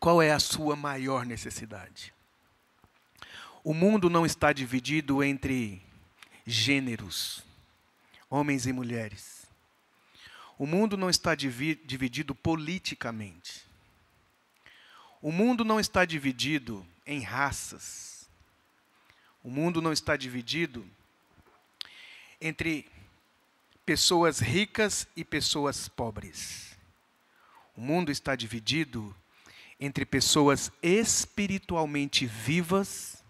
Qual é a sua maior necessidade? O mundo não está dividido entre gêneros, homens e mulheres. O mundo não está dividido politicamente. O mundo não está dividido em raças. O mundo não está dividido entre pessoas ricas e pessoas pobres. O mundo está dividido entre pessoas espiritualmente vivas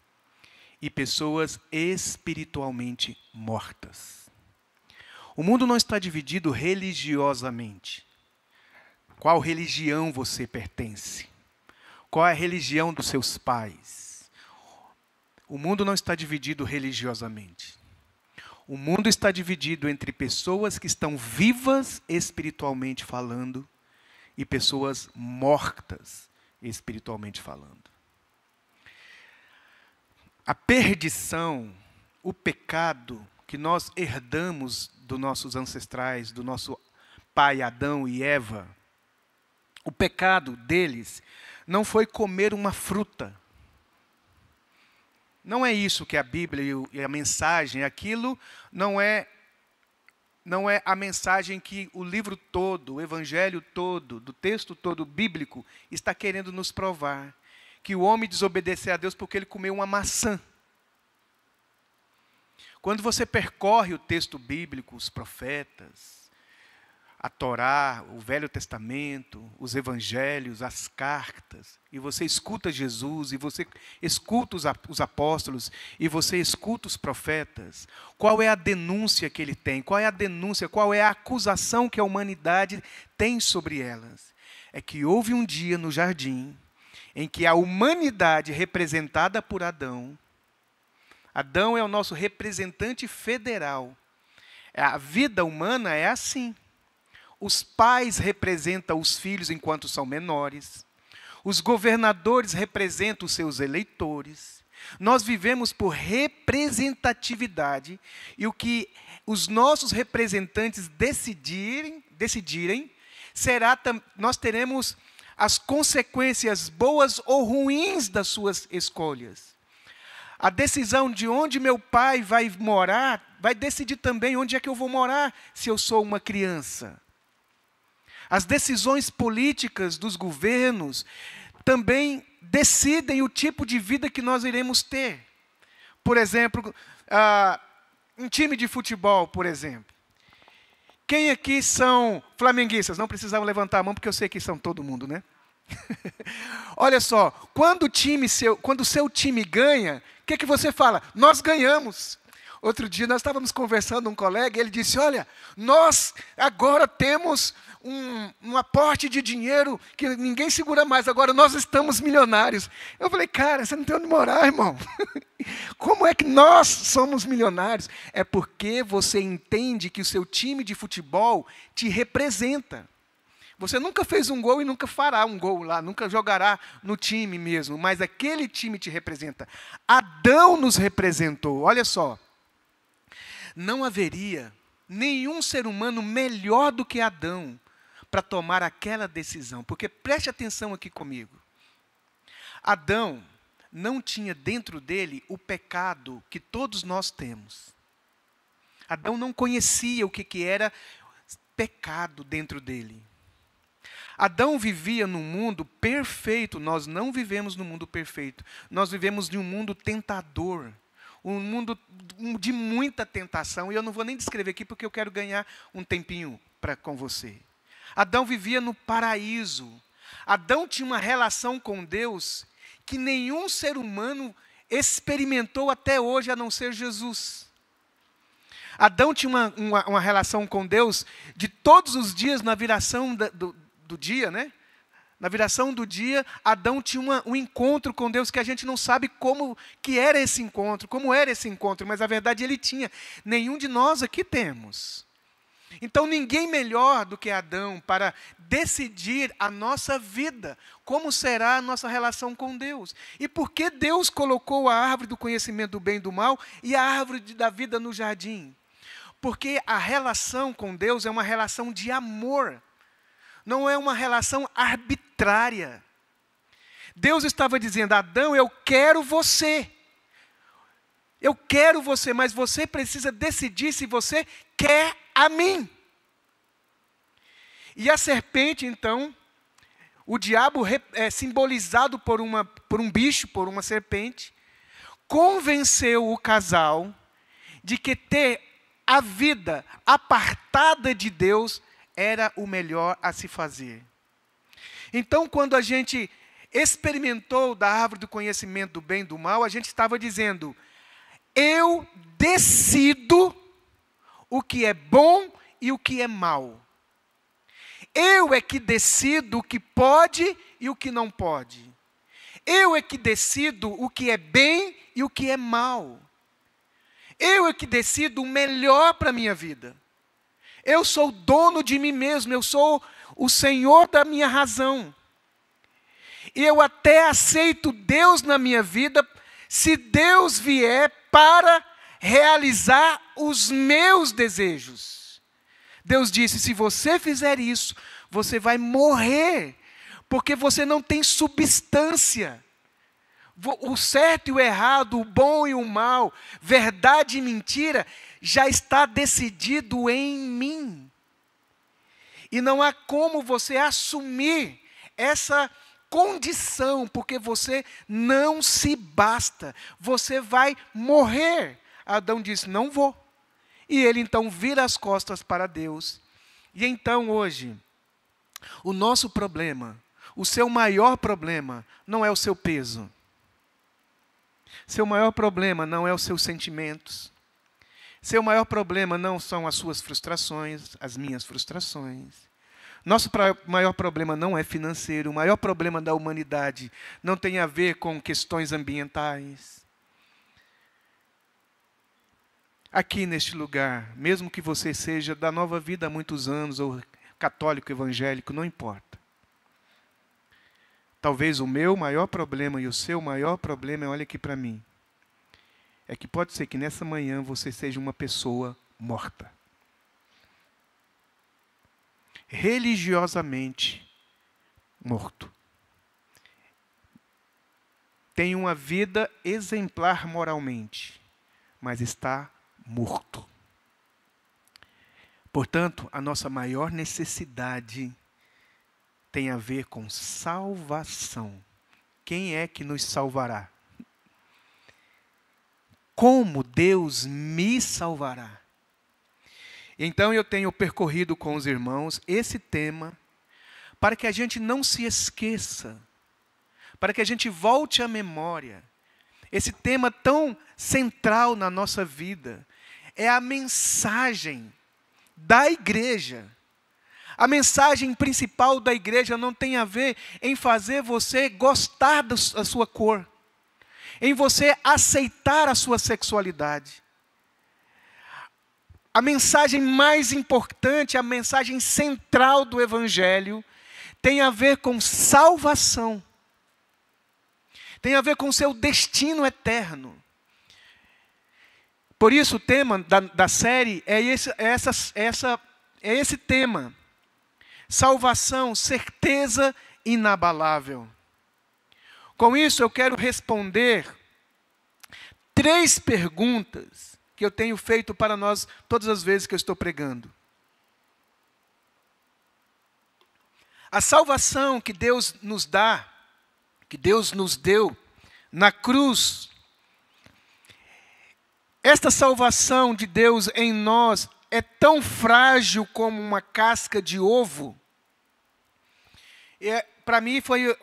e pessoas espiritualmente mortas. O mundo não está dividido religiosamente. Qual religião você pertence? Qual é a religião dos seus pais? O mundo não está dividido religiosamente. O mundo está dividido entre pessoas que estão vivas espiritualmente falando e pessoas mortas espiritualmente falando. A perdição, o pecado que nós herdamos dos nossos ancestrais, do nosso pai Adão e Eva, o pecado deles não foi comer uma fruta. Não é isso que a Bíblia e a mensagem, aquilo não é a mensagem que o livro todo, o evangelho todo, do texto todo bíblico, está querendo nos provar. Que o homem desobedeceu a Deus porque ele comeu uma maçã. Quando você percorre o texto bíblico, os profetas, a Torá, o Velho Testamento, os evangelhos, as cartas, e você escuta Jesus, e você escuta os apóstolos, e você escuta os profetas, qual é a denúncia que ele tem? Qual é a denúncia, qual é a acusação que a humanidade tem sobre elas? É que houve um dia no jardim em que a humanidade representada por Adão, Adão é o nosso representante federal. A vida humana é assim. Os pais representam os filhos enquanto são menores. Os governadores representam os seus eleitores. Nós vivemos por representatividade. E o que os nossos representantes decidirem nós teremos as consequências boas ou ruins das suas escolhas. A decisão de onde meu pai vai morar vai decidir também onde é que eu vou morar se eu sou uma criança. As decisões políticas dos governos também decidem o tipo de vida que nós iremos ter. Por exemplo, um time de futebol, por exemplo. Quem aqui são flamenguistas? Não precisavam levantar a mão, porque eu sei que são todo mundo, né? Olha só, quando o seu time ganha, o que você fala? Nós ganhamos. Outro dia nós estávamos conversando com um colega, e ele disse, olha, nós agora temos um aporte de dinheiro que ninguém segura mais, agora nós estamos milionários. Eu falei, cara, você não tem onde morar, irmão. Como é que nós somos milionários? É porque você entende que o seu time de futebol te representa. Você nunca fez um gol e nunca fará um gol lá, nunca jogará no time mesmo, mas aquele time te representa. Adão nos representou, olha só. Não haveria nenhum ser humano melhor do que Adão para tomar aquela decisão, porque preste atenção aqui comigo. Adão não tinha dentro dele o pecado que todos nós temos. Adão não conhecia o que era pecado dentro dele. Adão vivia num mundo perfeito, nós não vivemos num mundo perfeito. Nós vivemos de um mundo tentador, um mundo de muita tentação, e eu não vou nem descrever aqui porque eu quero ganhar um tempinho com você. Adão vivia no paraíso. Adão tinha uma relação com Deus que nenhum ser humano experimentou até hoje, a não ser Jesus. Adão tinha uma relação com Deus de todos os dias na viração do dia, né? Na viração do dia, Adão tinha um encontro com Deus que a gente não sabe como era esse encontro, mas a verdade ele tinha. Nenhum de nós aqui temos. Então ninguém melhor do que Adão para decidir a nossa vida, como será a nossa relação com Deus. E por que Deus colocou a árvore do conhecimento do bem e do mal e a árvore da vida no jardim? Porque a relação com Deus é uma relação de amor. Não é uma relação arbitrária. Deus estava dizendo: Adão, eu quero você. Eu quero você, mas você precisa decidir se você quer a mim. E a serpente, então, o diabo é simbolizado por um bicho, por uma serpente, convenceu o casal de que ter a vida apartada de Deus era o melhor a se fazer. Então, quando a gente experimentou da árvore do conhecimento do bem e do mal, a gente estava dizendo: eu decido o que é bom e o que é mal. Eu é que decido o que pode e o que não pode. Eu é que decido o que é bem e o que é mal. Eu é que decido o melhor para a minha vida. Eu sou dono de mim mesmo, eu sou o senhor da minha razão. E eu até aceito Deus na minha vida, se Deus vier para realizar os meus desejos. Deus disse: se você fizer isso, você vai morrer, porque você não tem substância. O certo e o errado, o bom e o mal, verdade e mentira, já está decidido em mim. E não há como você assumir essa condição, porque você não se basta. Você vai morrer. Adão disse: não vou. E ele então vira as costas para Deus. E então hoje, o nosso problema, o seu maior problema, não é o seu peso. Seu maior problema não é os seus sentimentos. Seu maior problema não são as suas frustrações, as minhas frustrações. Nosso maior problema não é financeiro. O maior problema da humanidade não tem a ver com questões ambientais. Aqui neste lugar, mesmo que você seja da Nova Vida há muitos anos, ou católico, evangélico, não importa. Talvez o meu maior problema e o seu maior problema, olha aqui para mim, é que pode ser que nessa manhã você seja uma pessoa morta. Religiosamente morto. Tem uma vida exemplar moralmente, mas está morto. Portanto, a nossa maior necessidade tem a ver com salvação. Quem é que nos salvará? Como Deus me salvará? Então eu tenho percorrido com os irmãos esse tema, para que a gente não se esqueça, para que a gente volte à memória. Esse tema tão central na nossa vida é a mensagem da igreja. A mensagem principal da igreja não tem a ver em fazer você gostar da sua cor, em você aceitar a sua sexualidade. A mensagem mais importante, a mensagem central do Evangelho, tem a ver com salvação. Tem a ver com o seu destino eterno. Por isso o tema da série é esse tema. Salvação, certeza inabalável. Com isso eu quero responder 3 perguntas que eu tenho feito para nós todas as vezes que eu estou pregando. A salvação que Deus nos dá, que Deus nos deu na cruz, esta salvação de Deus em nós é tão frágil como uma casca de ovo. Para mim foi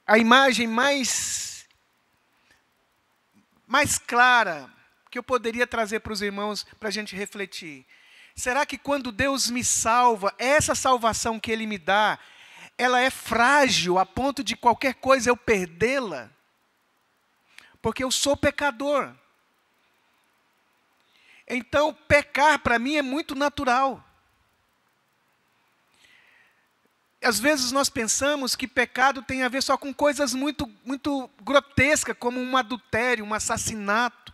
a imagem mais clara que eu poderia trazer para os irmãos, para a gente refletir. Será que quando Deus me salva, essa salvação que Ele me dá, ela é frágil a ponto de qualquer coisa eu perdê-la? Porque eu sou pecador. Então, pecar para mim é muito natural. Às vezes nós pensamos que pecado tem a ver só com coisas muito grotescas, como um adultério, um assassinato.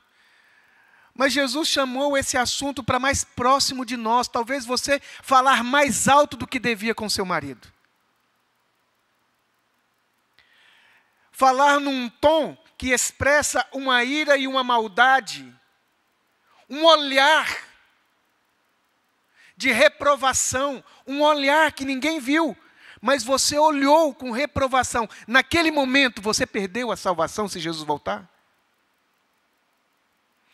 Mas Jesus chamou esse assunto para mais próximo de nós. Talvez você falar mais alto do que devia com seu marido. falar num tom que expressa uma ira e uma maldade, um olhar de reprovação, um olhar que ninguém viu, mas você olhou com reprovação. Naquele momento você perdeu a salvação se Jesus voltar?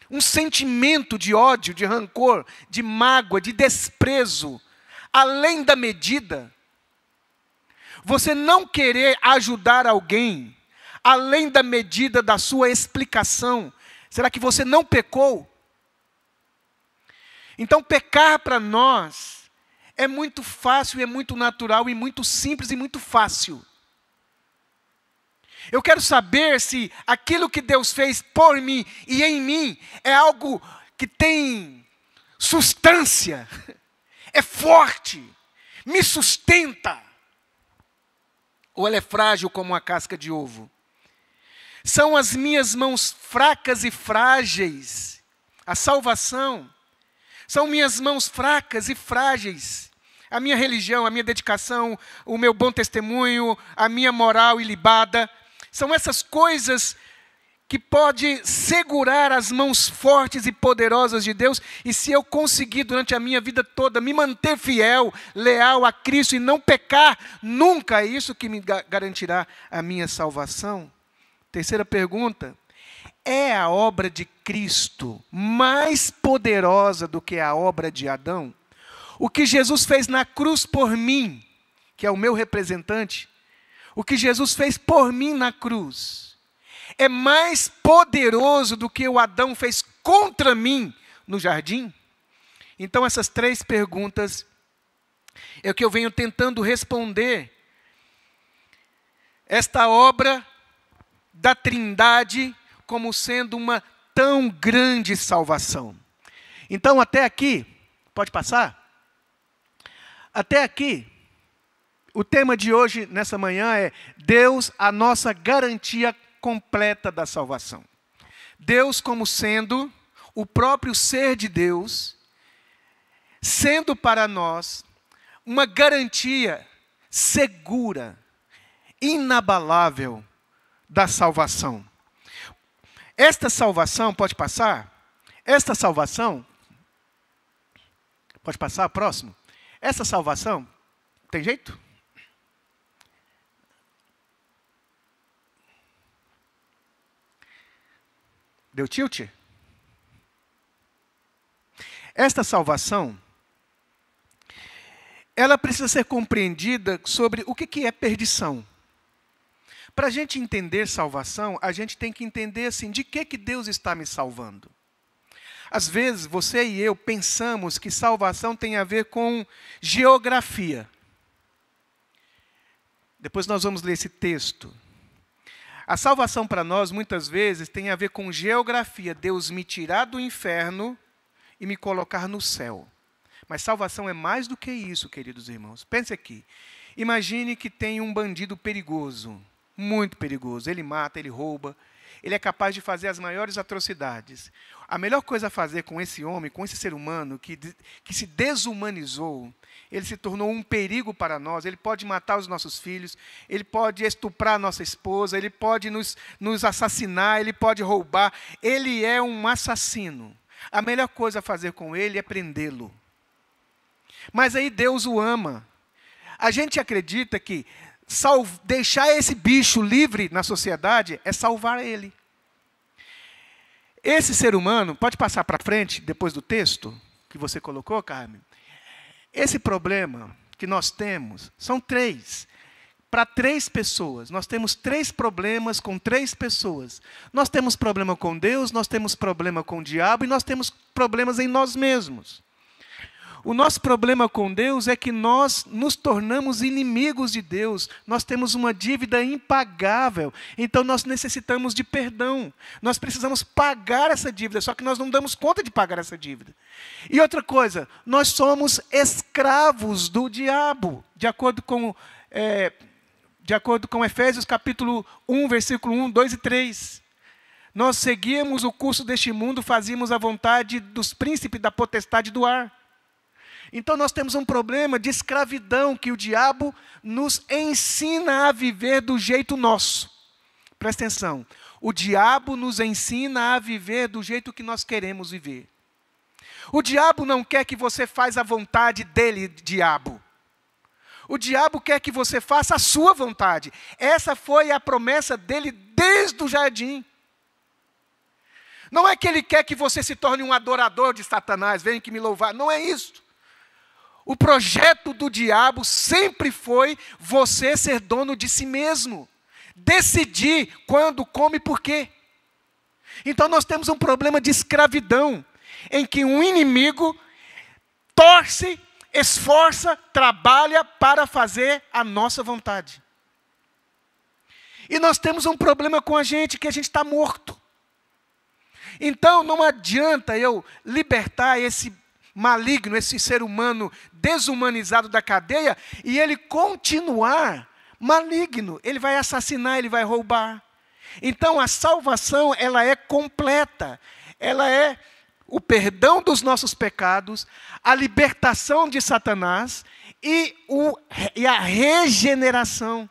Um sentimento de ódio, de rancor, de mágoa, de desprezo, além da medida. Você não querer ajudar alguém, além da medida da sua explicação. Será que você não pecou? Então pecar para nós é muito fácil, é muito natural, e muito simples e muito fácil. Eu quero saber se aquilo que Deus fez por mim e em mim é algo que tem substância, é forte, me sustenta. Ou ela é frágil como uma casca de ovo. São as minhas mãos fracas e frágeis. A salvação são minhas mãos fracas e frágeis. A minha religião, a minha dedicação, o meu bom testemunho, a minha moral ilibada. São essas coisas que podem segurar as mãos fortes e poderosas de Deus. E se eu conseguir durante a minha vida toda me manter fiel, leal a Cristo e não pecar, nunca é isso que me garantirá a minha salvação. Terceira pergunta. É a obra de Cristo mais poderosa do que a obra de Adão? O que Jesus fez na cruz por mim, que é o meu representante, o que Jesus fez por mim na cruz, é mais poderoso do que o Adão fez contra mim no jardim? Então essas três perguntas é o que eu venho tentando responder. Esta obra da Trindade como sendo uma tão grande salvação. Então até aqui, pode passar? Até aqui, o tema de hoje, nessa manhã, é Deus, a nossa garantia completa da salvação. Deus como sendo o próprio ser de Deus, sendo para nós uma garantia segura, inabalável da salvação. Esta salvação, pode passar? Esta salvação, pode passar, próximo? Essa salvação, tem jeito? Deu tilt? Esta salvação, ela precisa ser compreendida sobre o que é perdição. Para a gente entender salvação, a gente tem que entender assim, de que Deus está me salvando. Às vezes, você e eu pensamos que salvação tem a ver com geografia. Depois nós vamos ler esse texto. A salvação para nós, muitas vezes, tem a ver com geografia. Deus me tirar do inferno e me colocar no céu. Mas salvação é mais do que isso, queridos irmãos. Pense aqui. Imagine que tem um bandido perigoso. Muito perigoso. Ele mata, ele rouba. Ele é capaz de fazer as maiores atrocidades. A melhor coisa a fazer com esse homem, com esse ser humano que se desumanizou, ele se tornou um perigo para nós. Ele pode matar os nossos filhos, ele pode estuprar a nossa esposa, ele pode nos assassinar, ele pode roubar. Ele é um assassino. A melhor coisa a fazer com ele é prendê-lo. Mas aí Deus o ama. A gente acredita que deixar esse bicho livre na sociedade é salvar ele. Esse ser humano, pode passar para frente, depois do texto que você colocou, Carmen? Esse problema que nós temos, são três. Para três pessoas. Nós temos três problemas com três pessoas. Nós temos problema com Deus, nós temos problema com o diabo e nós temos problemas em nós mesmos. O nosso problema com Deus é que nós nos tornamos inimigos de Deus. Nós temos uma dívida impagável. Então nós necessitamos de perdão. Nós precisamos pagar essa dívida, só que nós não damos conta de pagar essa dívida. E outra coisa, nós somos escravos do diabo, de acordo com Efésios capítulo 1, versículo 1, 2 e 3. Nós seguíamos o curso deste mundo, fazíamos a vontade dos príncipes da potestade do ar. Então nós temos um problema de escravidão que o diabo nos ensina a viver do jeito nosso. presta atenção, o diabo nos ensina a viver do jeito que nós queremos viver. O diabo não quer que você faça a vontade dele, diabo. O diabo quer que você faça a sua vontade. Essa foi a promessa dele desde o jardim. Não é que ele quer que você se torne um adorador de Satanás, venha que me louvar, não é isso. O projeto do diabo sempre foi você ser dono de si mesmo. Decidir quando, como e por quê. Então nós temos um problema de escravidão, em que um inimigo torce, esforça, trabalha para fazer a nossa vontade. E nós temos um problema com a gente, que a gente está morto. Então não adianta eu libertar esse maligno, esse ser humano desumanizado da cadeia, e ele continuar maligno. Ele vai assassinar, ele vai roubar. Então a salvação, ela é completa. Ela é o perdão dos nossos pecados, a libertação de Satanás e a regeneração.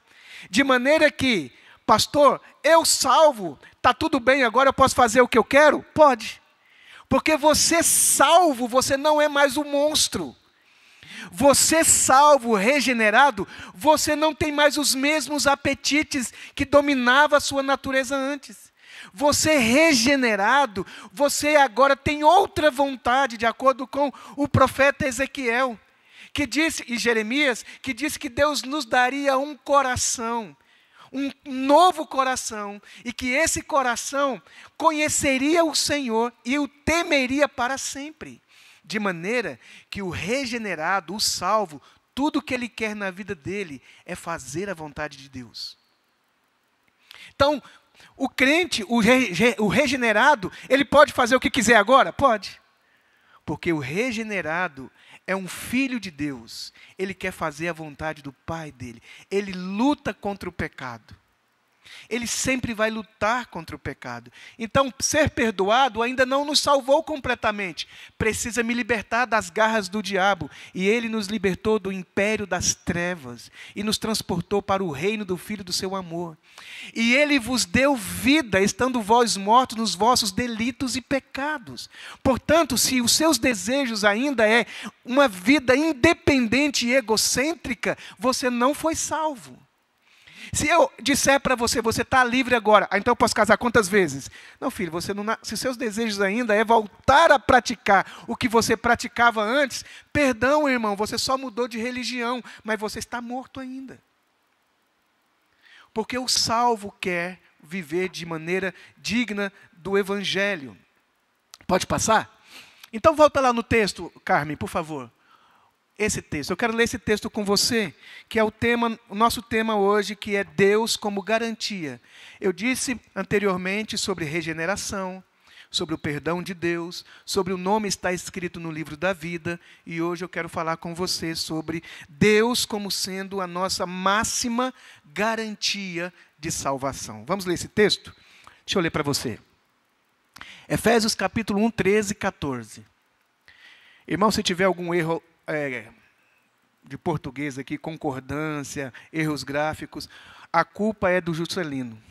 De maneira que, pastor, eu salvo, está tudo bem, agora eu posso fazer o que eu quero? Pode. Porque você salvo, você não é mais um monstro. Você salvo, regenerado, você não tem mais os mesmos apetites que dominavam a sua natureza antes. Você regenerado, você agora tem outra vontade, de acordo com o profeta Ezequiel, que disse, e Jeremias, que disse que Deus nos daria um coração, um novo coração, e que esse coração conheceria o Senhor e o temeria para sempre. De maneira que o regenerado, o salvo, tudo que ele quer na vida dele é fazer a vontade de Deus. Então, o crente, o regenerado, ele pode fazer o que quiser agora? Pode. Porque o regenerado é um filho de Deus. Ele quer fazer a vontade do Pai dele. Ele luta contra o pecado. Ele sempre vai lutar contra o pecado. Então, ser perdoado ainda não nos salvou completamente. Precisa me libertar das garras do diabo. E ele nos libertou do império das trevas e nos transportou para o reino do Filho do seu amor. E ele vos deu vida, estando vós mortos nos vossos delitos e pecados. Portanto, se os seus desejos ainda é uma vida independente e egocêntrica, você não foi salvo. Se eu disser para você, você está livre agora, então eu posso casar quantas vezes? Não, filho, você não, se seus desejos ainda é voltar a praticar o que você praticava antes, perdão, irmão, você só mudou de religião, mas você está morto ainda. Porque o salvo quer viver de maneira digna do Evangelho. Pode passar? Então volta lá no texto, Carmen, por favor. Esse texto, eu quero ler esse texto com você, que é o nosso tema hoje, que é Deus como garantia. Eu disse anteriormente sobre regeneração, sobre o perdão de Deus, sobre o nome está escrito no livro da vida, e hoje eu quero falar com você sobre Deus como sendo a nossa máxima garantia de salvação. Vamos ler esse texto? Deixa eu ler para você. Efésios capítulo 1, 13 e 14. Irmão, se tiver algum erro de português aqui, concordância, erros gráficos, a culpa é do Juscelino.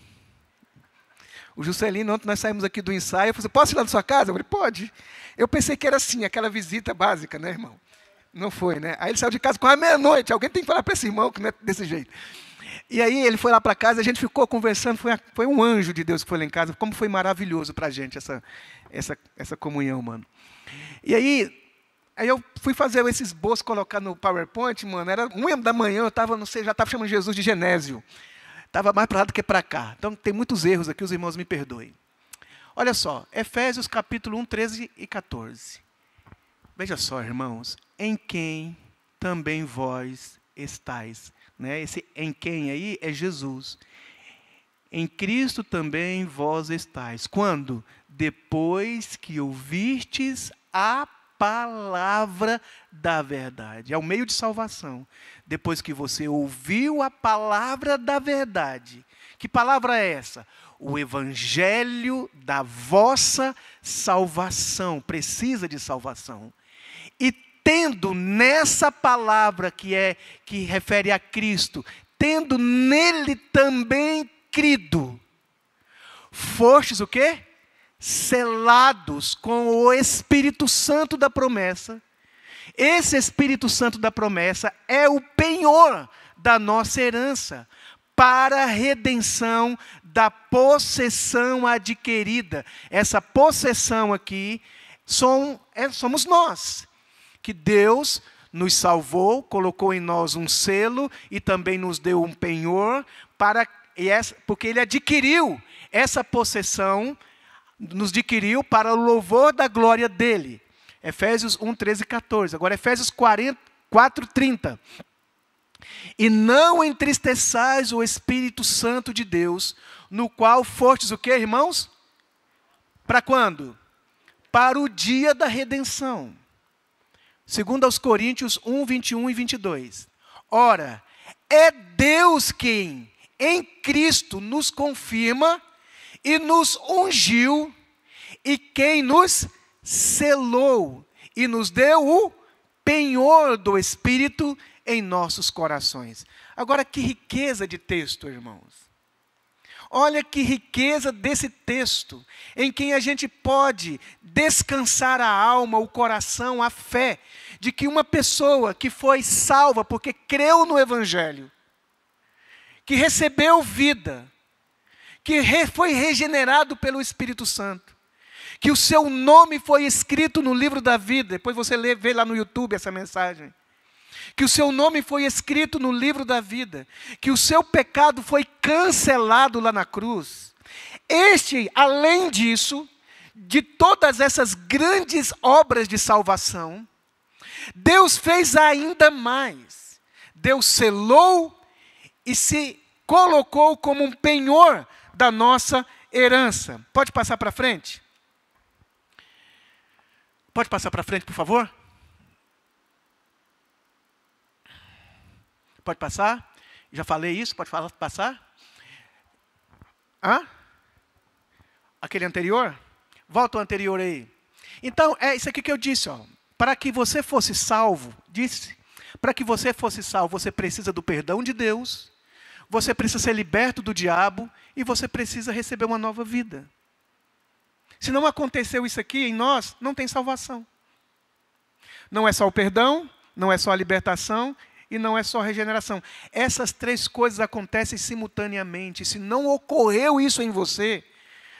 O Juscelino, ontem nós saímos aqui do ensaio, eu falei, posso ir lá na sua casa? Eu falei, pode. Eu pensei que era assim, aquela visita básica, né, irmão? Não foi, né? Aí ele saiu de casa quase meia-noite, alguém tem que falar para esse irmão que não é desse jeito. E aí ele foi lá para casa, a gente ficou conversando, foi um anjo de Deus que foi lá em casa, como foi maravilhoso para a gente essa comunhão, mano. E aí eu fui fazer esse esboço, colocar no PowerPoint, mano, era 1h da manhã, eu estava, não sei, já estava chamando Jesus de Genésio. Estava mais para lá do que para cá. Então tem muitos erros aqui, os irmãos me perdoem. Olha só, Efésios capítulo 1, 13 e 14. Veja só, irmãos, em quem também vós estáis. Né? Esse em quem aí é Jesus. Em Cristo também vós estáis. Quando? Depois que ouvistes a palavra da verdade. É o meio de salvação. Depois que você ouviu a palavra da verdade. Que palavra é essa? O evangelho da vossa salvação. Precisa de salvação. E tendo nessa palavra que refere a Cristo, tendo nele também crido. fostes o quê? Selados com o Espírito Santo da promessa. Esse Espírito Santo da promessa é o penhor da nossa herança para a redenção da possessão adquirida. Essa possessão aqui somos nós, que Deus nos salvou, colocou em nós um selo e também nos deu um penhor, porque Ele adquiriu essa possessão, nos adquiriu para o louvor da glória dEle. Efésios 1, 13 e 14. Agora, Efésios 4, 30. E não entristeçais o Espírito Santo de Deus, no qual fostes o quê, irmãos? Para quando? Para o dia da redenção. Segundo aos Coríntios 1, 21 e 22. Ora, é Deus quem, em Cristo, nos confirma e nos ungiu, e quem nos selou e nos deu o penhor do Espírito em nossos corações. Agora, que riqueza de texto, irmãos. Olha que riqueza desse texto, em quem a gente pode descansar a alma, o coração, a fé, de que uma pessoa que foi salva porque creu no Evangelho, que recebeu vida, que foi regenerado pelo Espírito Santo, que o seu nome foi escrito no livro da vida, depois você vê lá no YouTube essa mensagem, que o seu nome foi escrito no livro da vida, que o seu pecado foi cancelado lá na cruz. Além disso, de todas essas grandes obras de salvação, Deus fez ainda mais. Deus selou e se colocou como um penhor da nossa herança. Pode passar para frente? Pode passar para frente, por favor? Pode passar? Já falei isso, pode passar? Aquele anterior? Volta o anterior aí. Então, é isso aqui que eu disse, ó. Para que você fosse salvo, para que você fosse salvo, você precisa do perdão de Deus, você precisa ser liberto do diabo e você precisa receber uma nova vida. Se não aconteceu isso aqui em nós, não tem salvação. Não é só o perdão, não é só a libertação e não é só a regeneração. Essas três coisas acontecem simultaneamente. Se não ocorreu isso em você,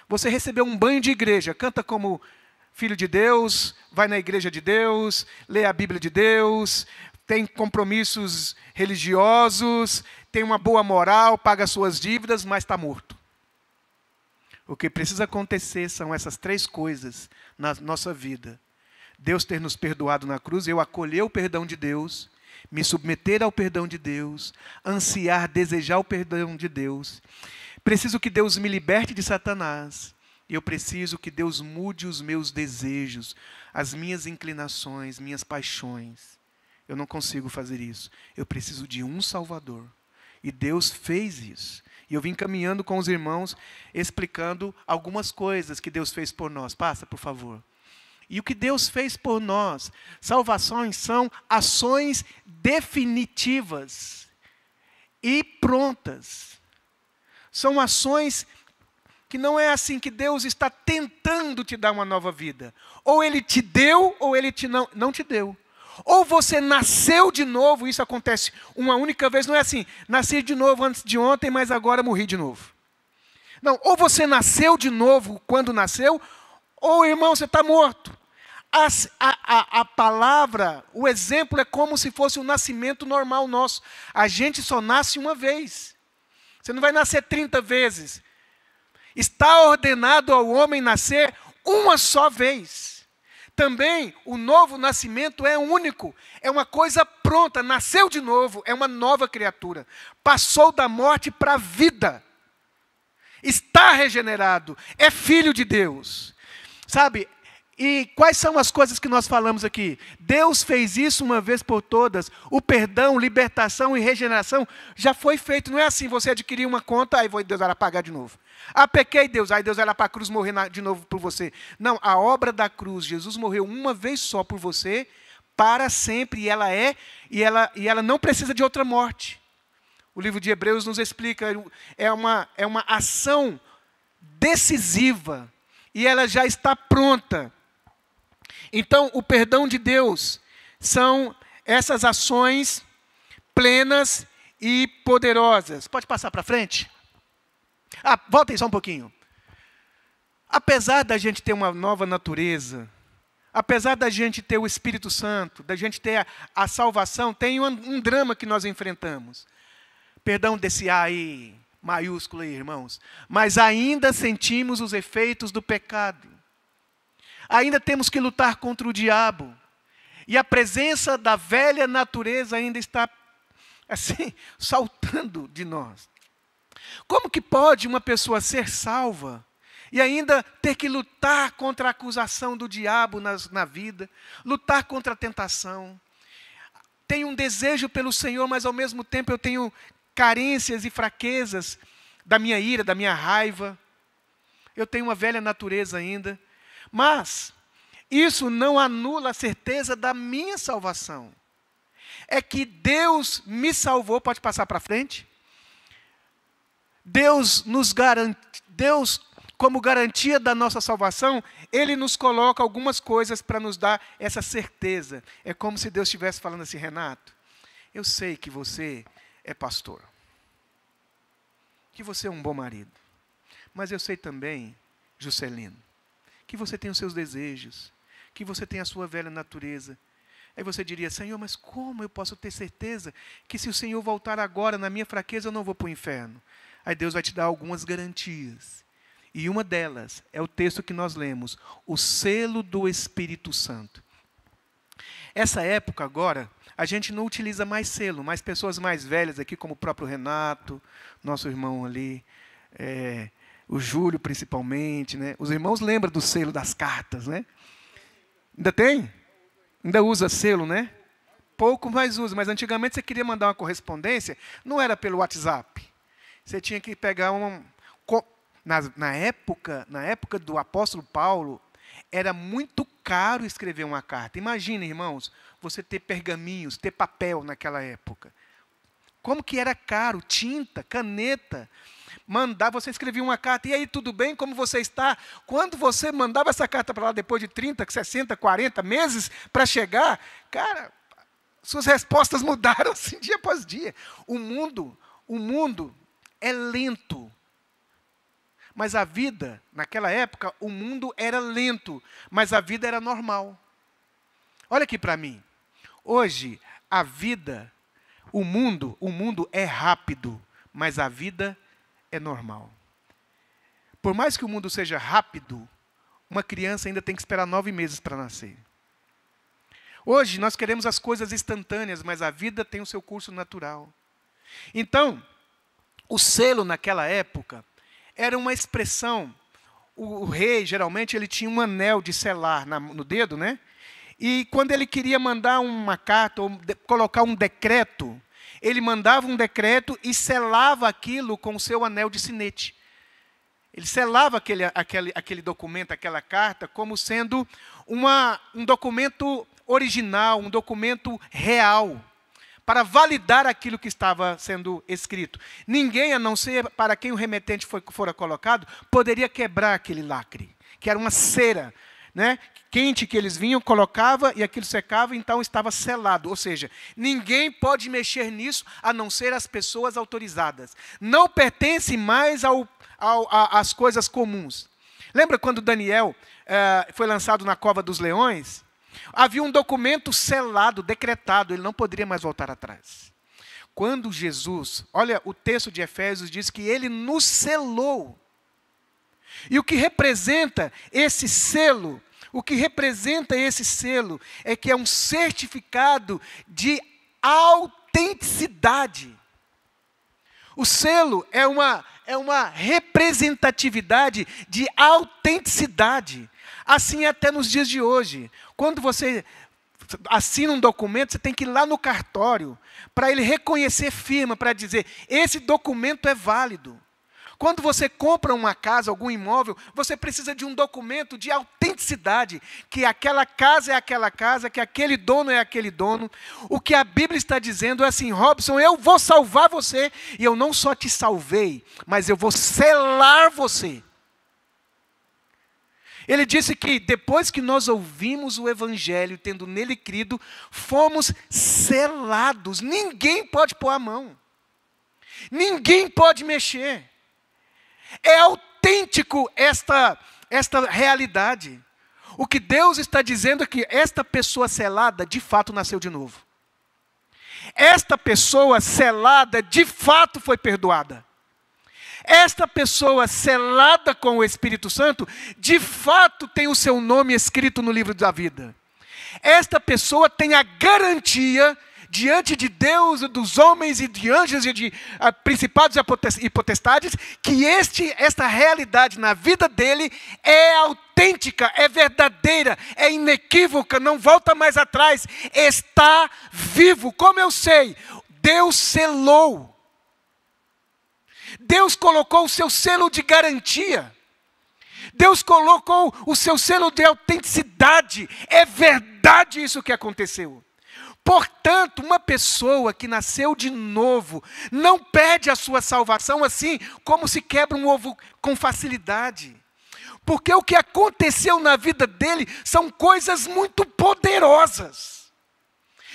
você recebeu um banho de igreja, canta como filho de Deus, vai na igreja de Deus, lê a Bíblia de Deus, tem compromissos religiosos, tem uma boa moral, paga suas dívidas, mas está morto. O que precisa acontecer são essas três coisas na nossa vida. Deus ter nos perdoado na cruz, eu acolher o perdão de Deus, me submeter ao perdão de Deus, ansiar, desejar o perdão de Deus. Preciso que Deus me liberte de Satanás. Eu preciso que Deus mude os meus desejos, as minhas inclinações, minhas paixões. Eu não consigo fazer isso. Eu preciso de um Salvador. E Deus fez isso. E eu vim caminhando com os irmãos, explicando algumas coisas que Deus fez por nós. Passa, por favor. E o que Deus fez por nós, salvações são ações definitivas e prontas. São ações que não é assim que Deus está tentando te dar uma nova vida. Ou Ele te deu, ou Ele não te deu. Ou você nasceu de novo, isso acontece uma única vez, não é assim, nasci de novo antes de ontem, mas agora morri de novo. Não, ou você nasceu de novo quando nasceu, ou, irmão, você está morto. A palavra, o exemplo é como se fosse um nascimento normal nosso. A gente só nasce uma vez. Você não vai nascer 30 vezes. Está ordenado ao homem nascer uma só vez. Também, o novo nascimento é único. É uma coisa pronta. Nasceu de novo, é uma nova criatura. Passou da morte para a vida. Está regenerado. É filho de Deus. Sabe? E quais são as coisas que nós falamos aqui? Deus fez isso uma vez por todas. O perdão, libertação e regeneração já foi feito. Não é assim, você adquirir uma conta, aí Deus vai lá pagar de novo. Pequei Deus, aí Deus vai lá para a cruz morrer de novo por você. Não, a obra da cruz, Jesus morreu uma vez só por você, para sempre, e ela não precisa de outra morte. O livro de Hebreus nos explica, é uma ação decisiva e ela já está pronta. Então, o perdão de Deus são essas ações plenas e poderosas. Pode passar para frente? Voltem só um pouquinho. Apesar da gente ter uma nova natureza, apesar da gente ter o Espírito Santo, da gente ter a salvação, tem um drama que nós enfrentamos. Perdão desse A aí, maiúsculo aí, irmãos. Mas ainda sentimos os efeitos do pecado. Ainda temos que lutar contra o diabo. E a presença da velha natureza ainda está, assim, saltando de nós. Como que pode uma pessoa ser salva e ainda ter que lutar contra a acusação do diabo na vida, lutar contra a tentação? Tenho um desejo pelo Senhor, mas ao mesmo tempo eu tenho carências e fraquezas da minha ira, da minha raiva. Eu tenho uma velha natureza ainda. Mas isso não anula a certeza da minha salvação. É que Deus me salvou. Pode passar para frente? Deus nos garante, Deus, como garantia da nossa salvação, Ele nos coloca algumas coisas para nos dar essa certeza. É como se Deus estivesse falando assim: Renato, eu sei que você é pastor, que você é um bom marido, mas eu sei também, Juscelino, que você tem os seus desejos, que você tem a sua velha natureza. Aí você diria: Senhor, mas como eu posso ter certeza que se o Senhor voltar agora na minha fraqueza eu não vou para o inferno? Aí Deus vai te dar algumas garantias. E uma delas é o texto que nós lemos, o selo do Espírito Santo. Essa época agora, a gente não utiliza mais selo, mas pessoas mais velhas aqui, como o próprio Renato, nosso irmão ali, o Júlio principalmente, né? Os irmãos lembram do selo das cartas, né? Ainda tem? Ainda usa selo, né? Pouco mais usa, mas antigamente você queria mandar uma correspondência, não era pelo WhatsApp. Você tinha que pegar na época do apóstolo Paulo, era muito caro escrever uma carta. Imagina, irmãos, você ter pergaminhos, ter papel naquela época. Como que era caro, tinta, caneta. Você escrevia uma carta: e aí, tudo bem? Como você está? Quando você mandava essa carta para lá, depois de 30, 60, 40 meses para chegar, cara, suas respostas mudaram assim, dia após dia. O mundo é lento. Mas a vida, naquela época, o mundo era lento, mas a vida era normal. Olha aqui para mim. Hoje, a vida, o mundo é rápido, mas a vida é normal. Por mais que o mundo seja rápido, uma criança ainda tem que esperar 9 meses para nascer. Hoje, nós queremos as coisas instantâneas, mas a vida tem o seu curso natural. Então, o selo naquela época era uma expressão. O rei, geralmente, ele tinha um anel de selar no dedo, né? E quando ele queria mandar uma carta ou colocar um decreto, ele mandava um decreto e selava aquilo com o seu anel de sinete. Ele selava aquele documento, aquela carta, como sendo um documento original, um documento real, para validar aquilo que estava sendo escrito. Ninguém, a não ser para quem o remetente fora colocado, poderia quebrar aquele lacre, que era uma cera, né, quente que eles vinham, colocava e aquilo secava, então estava selado. Ou seja, ninguém pode mexer nisso a não ser as pessoas autorizadas. Não pertence mais às coisas comuns. Lembra quando Daniel foi lançado na cova dos leões? Havia um documento selado, decretado, ele não poderia mais voltar atrás. Quando Jesus, olha, o texto de Efésios diz que ele nos selou. E o que representa esse selo? O que representa esse selo é que é um certificado de autenticidade. O selo é uma representatividade de autenticidade. Assim é até nos dias de hoje. Quando você assina um documento, você tem que ir lá no cartório para ele reconhecer firma, para dizer: esse documento é válido. Quando você compra uma casa, algum imóvel, você precisa de um documento de autenticidade, que aquela casa é aquela casa, que aquele dono é aquele dono. O que a Bíblia está dizendo é assim: Robson, eu vou salvar você, e eu não só te salvei, mas eu vou selar você. Ele disse que depois que nós ouvimos o Evangelho, tendo nele crido, fomos selados. Ninguém pode pôr a mão. Ninguém pode mexer. É autêntico esta realidade. O que Deus está dizendo é que esta pessoa selada, de fato, nasceu de novo. Esta pessoa selada, de fato, foi perdoada. Esta pessoa selada com o Espírito Santo, de fato tem o seu nome escrito no livro da vida. Esta pessoa tem a garantia diante de Deus, dos homens e de anjos e de principados e potestades, que esta realidade na vida dele é autêntica, é verdadeira, é inequívoca, não volta mais atrás, está vivo. Como eu sei? Deus selou. Deus colocou o seu selo de garantia. Deus colocou o seu selo de autenticidade. É verdade isso que aconteceu. Portanto, uma pessoa que nasceu de novo não perde a sua salvação assim como se quebra um ovo com facilidade. Porque o que aconteceu na vida dele são coisas muito poderosas.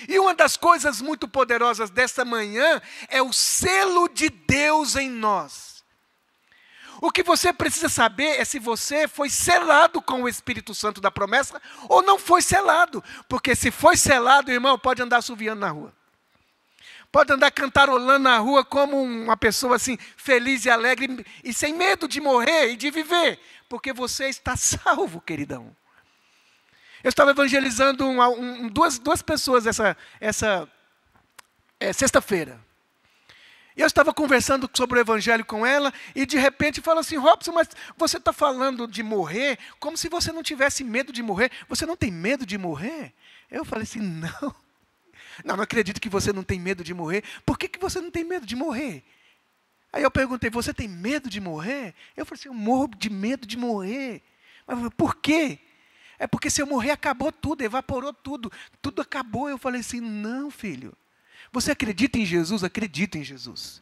E uma das coisas muito poderosas desta manhã é o selo de Deus em nós. O que você precisa saber é se você foi selado com o Espírito Santo da promessa ou não foi selado. Porque se foi selado, irmão, pode andar assoviando na rua. Pode andar cantarolando na rua como uma pessoa assim, feliz e alegre e sem medo de morrer e de viver. Porque você está salvo, queridão. Eu estava evangelizando duas pessoas essa sexta-feira. E eu estava conversando sobre o Evangelho com ela, e de repente falou assim: Robson, mas você está falando de morrer como se você não tivesse medo de morrer. Você não tem medo de morrer? Eu falei assim: não acredito que você não tem medo de morrer. Por que você não tem medo de morrer? Aí eu perguntei: você tem medo de morrer? Eu falei assim: eu morro de medo de morrer. Mas por quê? É porque se eu morrer acabou tudo, evaporou tudo. Tudo acabou. Eu falei assim: não, filho. Você acredita em Jesus? Acredita em Jesus.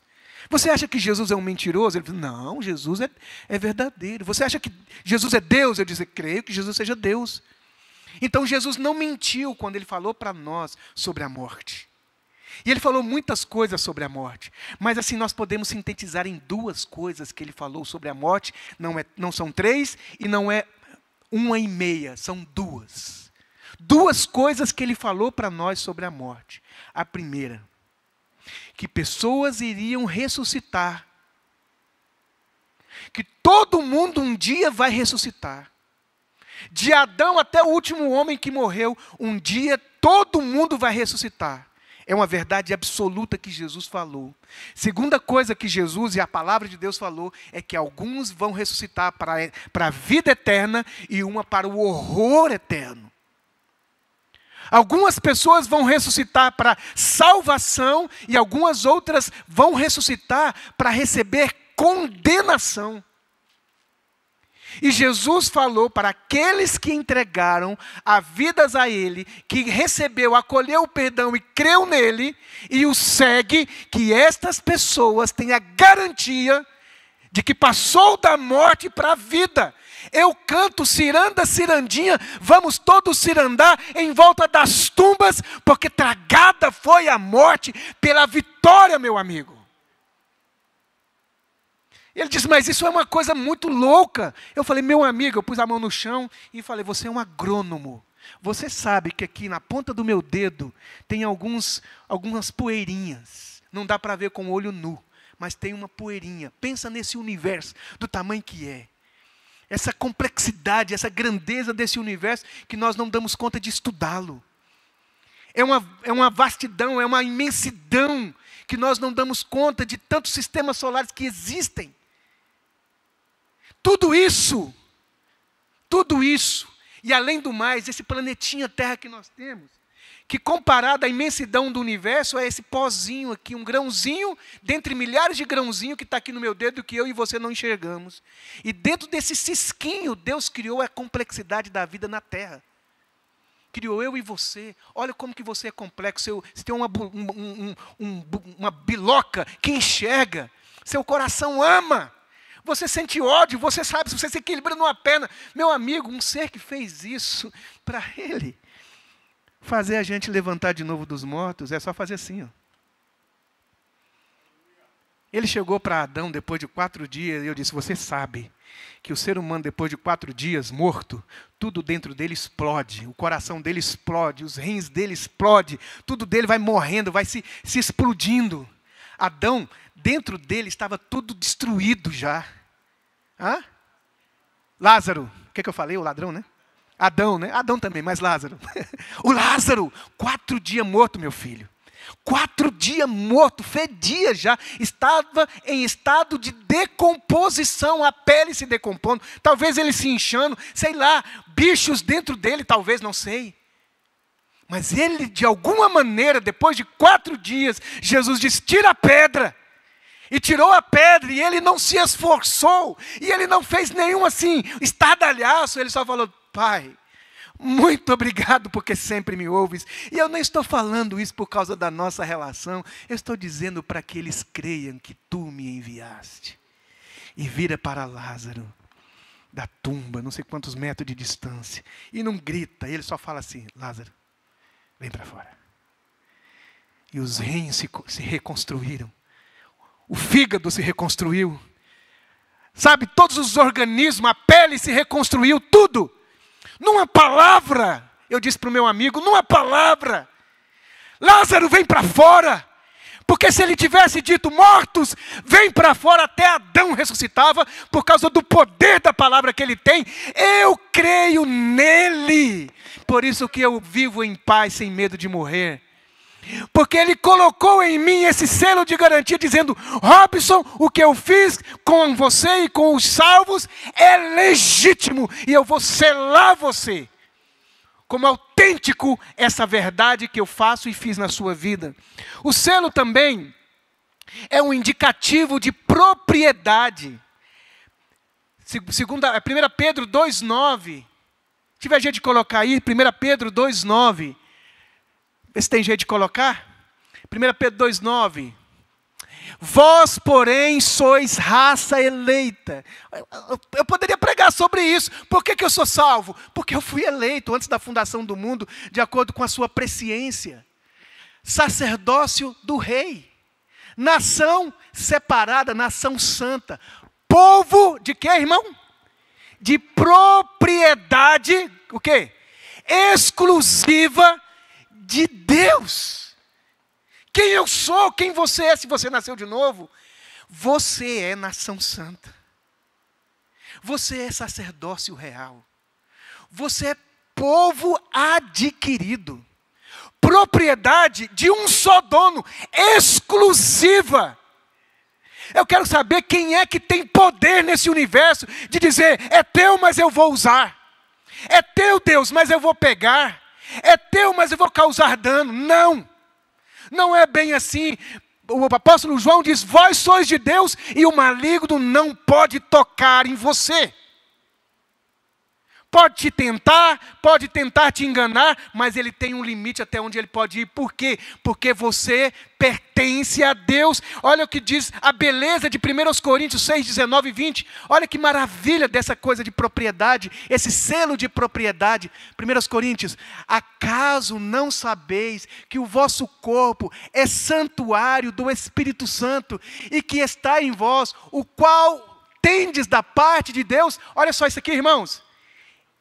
Você acha que Jesus é um mentiroso? Ele falou: não, Jesus é verdadeiro. Você acha que Jesus é Deus? Eu disse: creio que Jesus seja Deus. Então Jesus não mentiu quando ele falou para nós sobre a morte. E ele falou muitas coisas sobre a morte. Mas assim nós podemos sintetizar em duas coisas que ele falou sobre a morte. Não são três e não é uma e meia, são duas. Duas coisas que ele falou para nós sobre a morte. A primeira, que pessoas iriam ressuscitar. Que todo mundo um dia vai ressuscitar. De Adão até o último homem que morreu, um dia todo mundo vai ressuscitar. É uma verdade absoluta que Jesus falou. Segunda coisa que Jesus e a palavra de Deus falou é que alguns vão ressuscitar para a vida eterna e uma para o horror eterno. Algumas pessoas vão ressuscitar para salvação e algumas outras vão ressuscitar para receber condenação. E Jesus falou para aqueles que entregaram a vidas a Ele, que recebeu, acolheu o perdão e creu nele, e o segue, que estas pessoas têm a garantia de que passou da morte para a vida. Eu canto ciranda, cirandinha, vamos todos cirandar em volta das tumbas, porque tragada foi a morte pela vitória, meu amigo. Ele disse: mas isso é uma coisa muito louca. Eu falei: meu amigo, eu pus a mão no chão e falei: você é um agrônomo. Você sabe que aqui na ponta do meu dedo tem algumas poeirinhas. Não dá para ver com o olho nu, mas tem uma poeirinha. Pensa nesse universo, do tamanho que é. Essa complexidade, essa grandeza desse universo que nós não damos conta de estudá-lo. É uma vastidão, é uma imensidão que nós não damos conta de tantos sistemas solares que existem. Tudo isso, e além do mais, esse planetinha Terra que nós temos, que comparado à imensidão do universo, é esse pozinho aqui, um grãozinho, dentre milhares de grãozinhos que está aqui no meu dedo, que eu e você não enxergamos. E dentro desse cisquinho, Deus criou a complexidade da vida na Terra. Criou eu e você. Olha como que você é complexo. Você tem uma biloca que enxerga. Seu coração ama. você sente ódio, você sabe, você se equilibra numa perna. Meu amigo, um ser que fez isso, para ele fazer a gente levantar de novo dos mortos, é só fazer assim, ó. Ele chegou para Adão depois de 4 dias e eu disse, você sabe que o ser humano depois de 4 dias morto, tudo dentro dele explode, o coração dele explode, os rins dele explodem, tudo dele vai morrendo, vai se explodindo. Adão, dentro dele estava tudo destruído já. Hã? Lázaro, o que eu falei? O ladrão, né? Adão, né? Adão também, mas Lázaro. O Lázaro, 4 dias morto, meu filho. 4 dias morto, fedia já, estava em estado de decomposição, a pele se decompondo, talvez ele se inchando, sei lá, bichos dentro dele, talvez, não sei. Mas ele, de alguma maneira, depois de 4 dias, Jesus disse, tira a pedra. E tirou a pedra, e ele não se esforçou, e ele não fez nenhum assim, estardalhaço, ele só falou, Pai, muito obrigado porque sempre me ouves. E eu não estou falando isso por causa da nossa relação. Eu estou dizendo para que eles creiam que tu me enviaste. E vira para Lázaro, da tumba, não sei quantos metros de distância. E não grita, ele só fala assim, Lázaro, vem para fora. E os rins se reconstruíram. O fígado se reconstruiu. Sabe, todos os organismos, a pele se reconstruiu, tudo. Numa palavra, eu disse para o meu amigo, numa palavra, Lázaro, vem para fora. Porque se ele tivesse dito, mortos, vem para fora, até Adão ressuscitava, por causa do poder da palavra que ele tem. Eu creio nele. Por isso que eu vivo em paz, sem medo de morrer. Porque ele colocou em mim esse selo de garantia, dizendo, Robson, o que eu fiz com você e com os salvos é legítimo. E eu vou selar você como autêntico essa verdade que eu faço e fiz na sua vida. O selo também é um indicativo de propriedade. 1 Pedro 2,9. Se tiver jeito de colocar aí, 1 Pedro 2,9. Vê se tem jeito de colocar. 1 Pedro 2,9. Vós, porém, sois raça eleita. Eu poderia pregar sobre isso. Por que eu sou salvo? Porque eu fui eleito antes da fundação do mundo, de acordo com a sua presciência. Sacerdócio do rei. Nação separada, nação santa. Povo de quê, irmão? De propriedade, o quê? Exclusiva de Deus. Quem eu sou, quem você é, se você nasceu de novo, você é nação santa. Você é sacerdócio real. Você é povo adquirido. Propriedade de um só dono, exclusiva. Eu quero saber quem é que tem poder nesse universo de dizer, é teu, mas eu vou usar. É teu, Deus, mas eu vou pegar. É teu, mas eu vou causar dano. Não. Não é bem assim. O apóstolo João diz, vós sois de Deus e o maligno não pode tocar em você. Pode tentar te enganar, mas ele tem um limite até onde ele pode ir. Por quê? Porque você pertence a Deus. Olha o que diz a beleza de 1 Coríntios 6, 19 e 20. Olha que maravilha dessa coisa de propriedade, esse selo de propriedade. 1 Coríntios, acaso não sabeis que o vosso corpo é santuário do Espírito Santo e que está em vós, o qual tendes da parte de Deus? Olha só isso aqui, irmãos.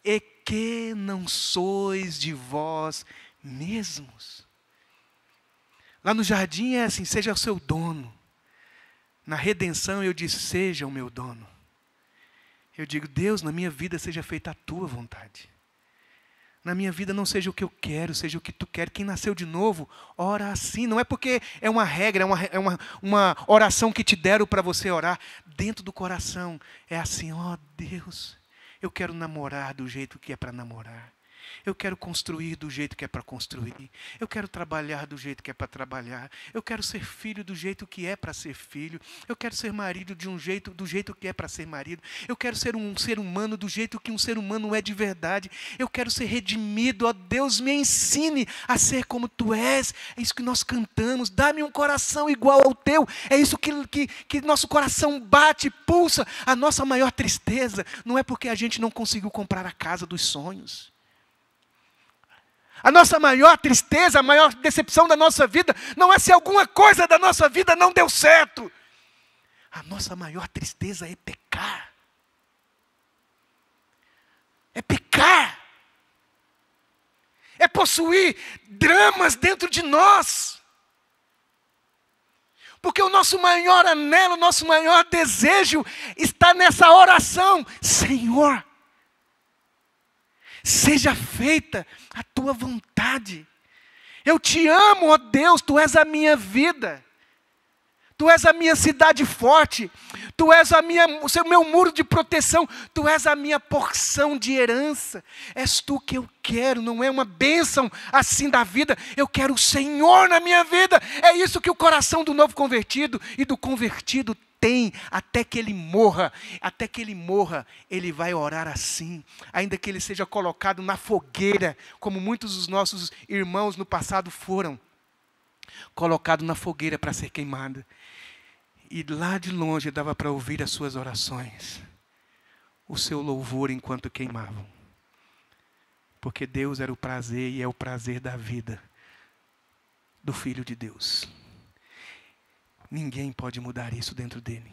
E que não sois de vós mesmos. Lá no jardim é assim, seja o seu dono. Na redenção eu disse, seja o meu dono. Eu digo, Deus, na minha vida seja feita a tua vontade. Na minha vida não seja o que eu quero, seja o que tu quer. Quem nasceu de novo, ora assim. Não é porque é uma regra, é uma oração que te deram para você orar. Dentro do coração é assim, ó Deus, eu quero namorar do jeito que é para namorar. Eu quero construir do jeito que é para construir. Eu quero trabalhar do jeito que é para trabalhar. Eu quero ser filho do jeito que é para ser filho. Eu quero ser marido do jeito que é para ser marido. Eu quero ser um ser humano do jeito que um ser humano é de verdade. Eu quero ser redimido. Ó Deus, me ensine a ser como tu és. É isso que nós cantamos. Dá-me um coração igual ao teu. É isso que nosso coração bate, pulsa. A nossa maior tristeza não é porque a gente não conseguiu comprar a casa dos sonhos. A nossa maior tristeza, a maior decepção da nossa vida, não é se alguma coisa da nossa vida não deu certo. A nossa maior tristeza é pecar. É pecar. É possuir dramas dentro de nós. Porque o nosso maior anelo, o nosso maior desejo está nessa oração. Senhor, seja feita a tua vontade. Eu te amo, ó Deus, tu és a minha vida. Tu és a minha cidade forte. Tu és o meu muro de proteção. Tu és a minha porção de herança. És tu que eu quero, não é uma bênção assim da vida. Eu quero o Senhor na minha vida. É isso que o coração do novo convertido e do convertido tem, até que ele morra. Até que ele morra, ele vai orar assim. Ainda que ele seja colocado na fogueira, como muitos dos nossos irmãos no passado foram. Colocado na fogueira para ser queimado. E lá de longe dava para ouvir as suas orações. O seu louvor enquanto queimavam. Porque Deus era o prazer e é o prazer da vida do Filho de Deus. Ninguém pode mudar isso dentro dele.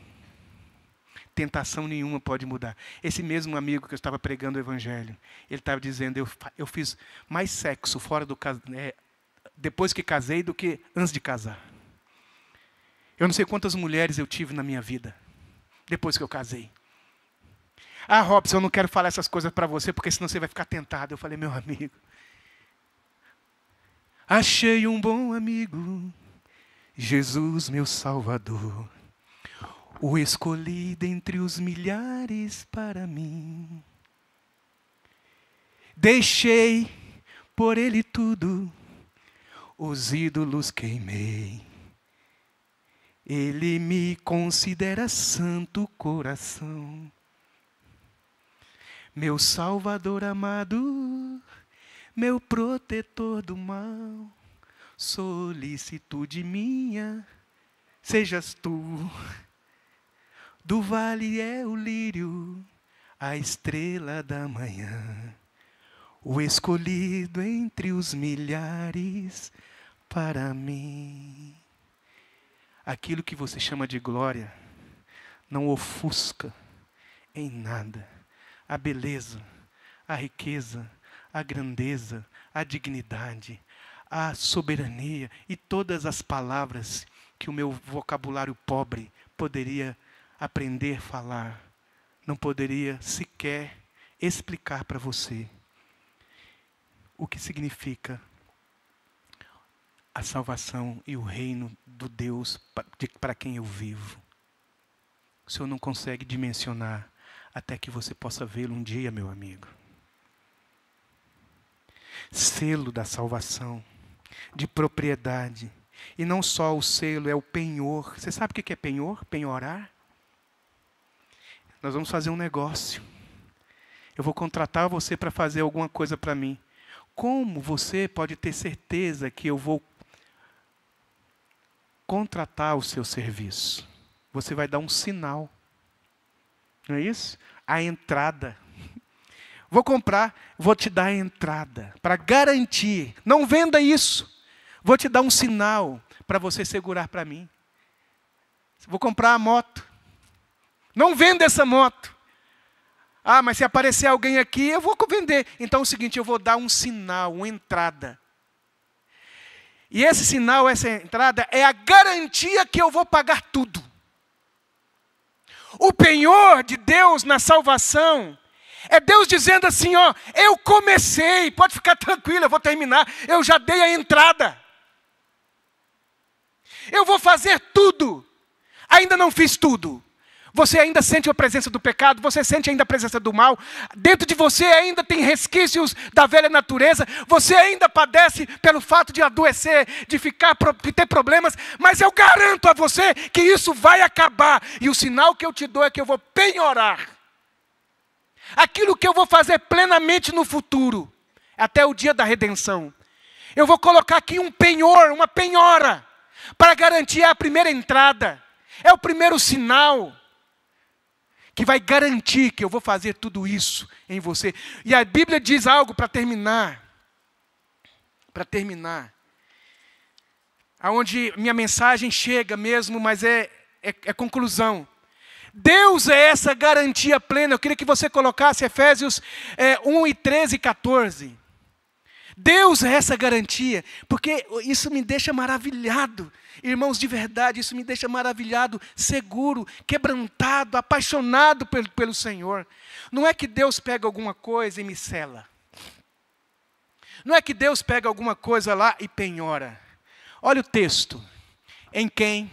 Tentação nenhuma pode mudar. Esse mesmo amigo que eu estava pregando o evangelho, ele estava dizendo, eu fiz mais sexo fora do casamento, depois que casei do que antes de casar. Eu não sei quantas mulheres eu tive na minha vida, depois que eu casei. Ah, Robson, eu não quero falar essas coisas para você, porque senão você vai ficar tentado. Eu falei, meu amigo, achei um bom amigo, Jesus meu Salvador, o escolhi dentre os milhares para mim. Deixei por ele tudo, os ídolos queimei. Ele me considera santo coração. Meu Salvador amado, meu protetor do mal, solicitude minha, sejas tu. Do vale é o lírio, a estrela da manhã, o escolhido entre os milhares para mim. Aquilo que você chama de glória não ofusca em nada a beleza, a riqueza, a grandeza, a dignidade, a soberania e todas as palavras que o meu vocabulário pobre poderia aprender a falar, não poderia sequer explicar para você o que significa a salvação e o reino do Deus para quem eu vivo. O Senhor não consegue dimensionar até que você possa vê-lo um dia, meu amigo. Selo da salvação, de propriedade. E não só o selo, é o penhor. Você sabe o que é penhor? Penhorar? Nós vamos fazer um negócio. Eu vou contratar você para fazer alguma coisa para mim. Como você pode ter certeza que eu vou contratar o seu serviço? Você vai dar um sinal. Não é isso? A entrada. Vou comprar, vou te dar a entrada. Para garantir. Não venda isso. Vou te dar um sinal para você segurar para mim. Vou comprar a moto. Não venda essa moto. Ah, mas se aparecer alguém aqui, eu vou vender. Então é o seguinte, eu vou dar um sinal, uma entrada. E esse sinal, essa entrada, é a garantia que eu vou pagar tudo. O penhor de Deus na salvação é Deus dizendo assim, ó, eu comecei, pode ficar tranquilo, eu vou terminar, eu já dei a entrada. Eu vou fazer tudo. Ainda não fiz tudo. Você ainda sente a presença do pecado, você sente ainda a presença do mal, dentro de você ainda tem resquícios da velha natureza, você ainda padece pelo fato de adoecer, de ter problemas, mas eu garanto a você que isso vai acabar, e o sinal que eu te dou é que eu vou penhorar aquilo que eu vou fazer plenamente no futuro, até o dia da redenção. Eu vou colocar aqui um penhor, uma penhora, para garantir a primeira entrada, é o primeiro sinal que vai garantir que eu vou fazer tudo isso em você. E a Bíblia diz algo para terminar. Aonde minha mensagem chega mesmo, mas é conclusão. Deus é essa garantia plena. Eu queria que você colocasse Efésios 1 e 13 e 14. Deus é essa garantia, porque isso me deixa maravilhado. Irmãos, de verdade, isso me deixa maravilhado, seguro, quebrantado, apaixonado pelo Senhor. Não é que Deus pega alguma coisa e me sela. Não é que Deus pega alguma coisa lá e penhora. Olha o texto. Em quem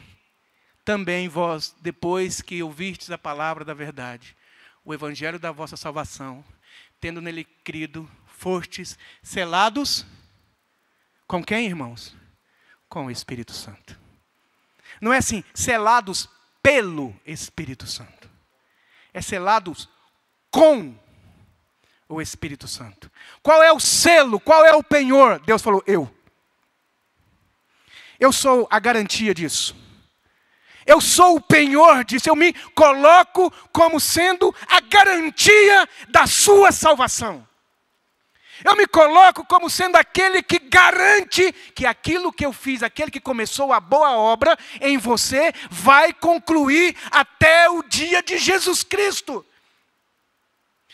também vós, depois que ouvistes a palavra da verdade, o evangelho da vossa salvação, tendo nele crido, fostes selados com quem, irmãos? Com o Espírito Santo. Não é assim, selados pelo Espírito Santo. É selados com o Espírito Santo. Qual é o selo? Qual é o penhor? Deus falou, eu. Eu sou a garantia disso. Eu sou o penhor disso. Eu me coloco como sendo a garantia da sua salvação. Eu me coloco como sendo aquele que garante que aquilo que eu fiz, aquele que começou a boa obra em você, vai concluir até o dia de Jesus Cristo.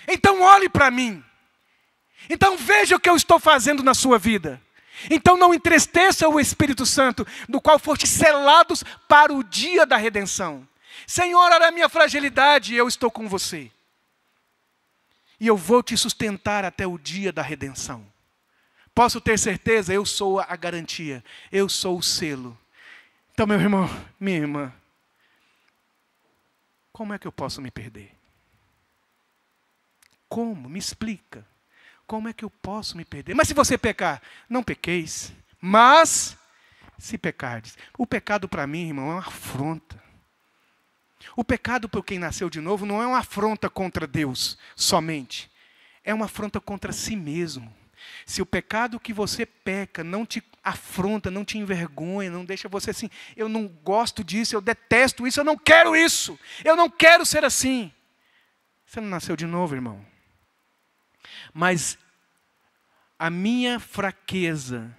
Então olhe para mim. Então veja o que eu estou fazendo na sua vida. Então não entristeça o Espírito Santo, do qual foste selados para o dia da redenção. Senhor, olha a minha fragilidade, eu estou com você. E eu vou te sustentar até o dia da redenção. Posso ter certeza, eu sou a garantia. Eu sou o selo. Então, meu irmão, minha irmã, como é que eu posso me perder? Como? Me explica. Como é que eu posso me perder? Mas se você pecar, não pequeis. Mas, se pecardes. O pecado para mim, irmão, é uma afronta. O pecado por quem nasceu de novo não é uma afronta contra Deus somente. É uma afronta contra si mesmo. Se o pecado que você peca não te afronta, não te envergonha, não deixa você assim, eu não gosto disso, eu detesto isso, eu não quero isso, eu não quero ser assim. Você não nasceu de novo, irmão. Mas a minha fraqueza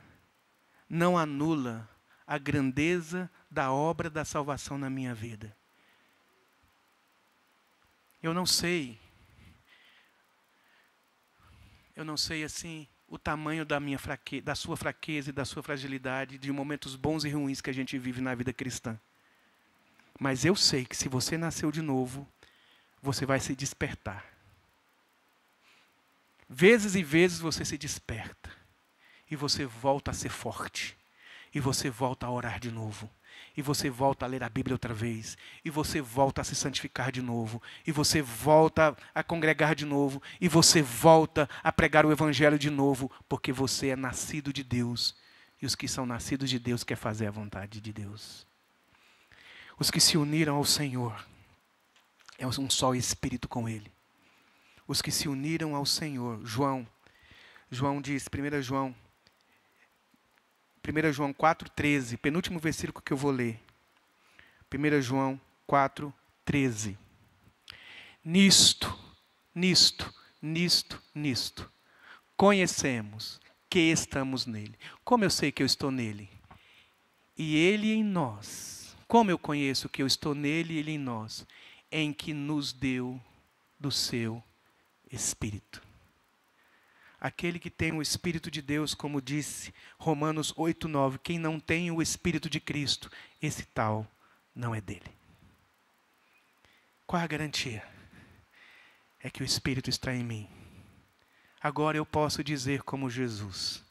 não anula a grandeza da obra da salvação na minha vida. Eu não sei assim o tamanho da minha fraqueza, da sua fraqueza e da sua fragilidade, de momentos bons e ruins que a gente vive na vida cristã. Mas eu sei que se você nasceu de novo, você vai se despertar. Vezes e vezes você se desperta. E você volta a ser forte. E você volta a orar de novo. E você volta a ler a Bíblia outra vez. E você volta a se santificar de novo. E você volta a congregar de novo. E você volta a pregar o Evangelho de novo. Porque você é nascido de Deus. E os que são nascidos de Deus querem fazer a vontade de Deus. Os que se uniram ao Senhor, é um só Espírito com Ele. Os que se uniram ao Senhor, João diz, 1 João 4,13, penúltimo versículo que eu vou ler. 1 João 4,13. Nisto, conhecemos que estamos nele. Como eu sei que eu estou nele? E ele em nós. Como eu conheço que eu estou nele e ele em nós? Em que nos deu do seu Espírito. Aquele que tem o Espírito de Deus, como disse Romanos 8,9, quem não tem o Espírito de Cristo, esse tal não é dele. Qual a garantia? É que o Espírito está em mim. Agora eu posso dizer como Jesus,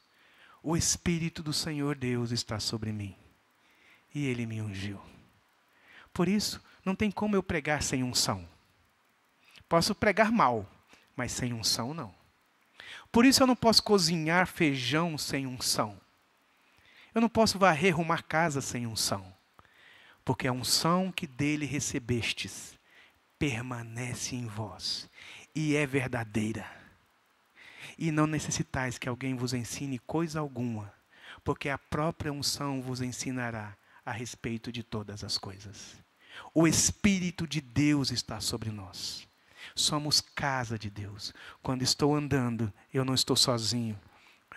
o Espírito do Senhor Deus está sobre mim, e Ele me ungiu. Por isso, não tem como eu pregar sem unção. Posso pregar mal, mas sem unção não. Por isso eu não posso cozinhar feijão sem unção. Eu não posso varrer, arrumar casa sem unção. Porque a unção que dele recebestes permanece em vós e é verdadeira. E não necessitais que alguém vos ensine coisa alguma, porque a própria unção vos ensinará a respeito de todas as coisas. O Espírito de Deus está sobre nós. Somos casa de Deus. Quando estou andando, eu não estou sozinho,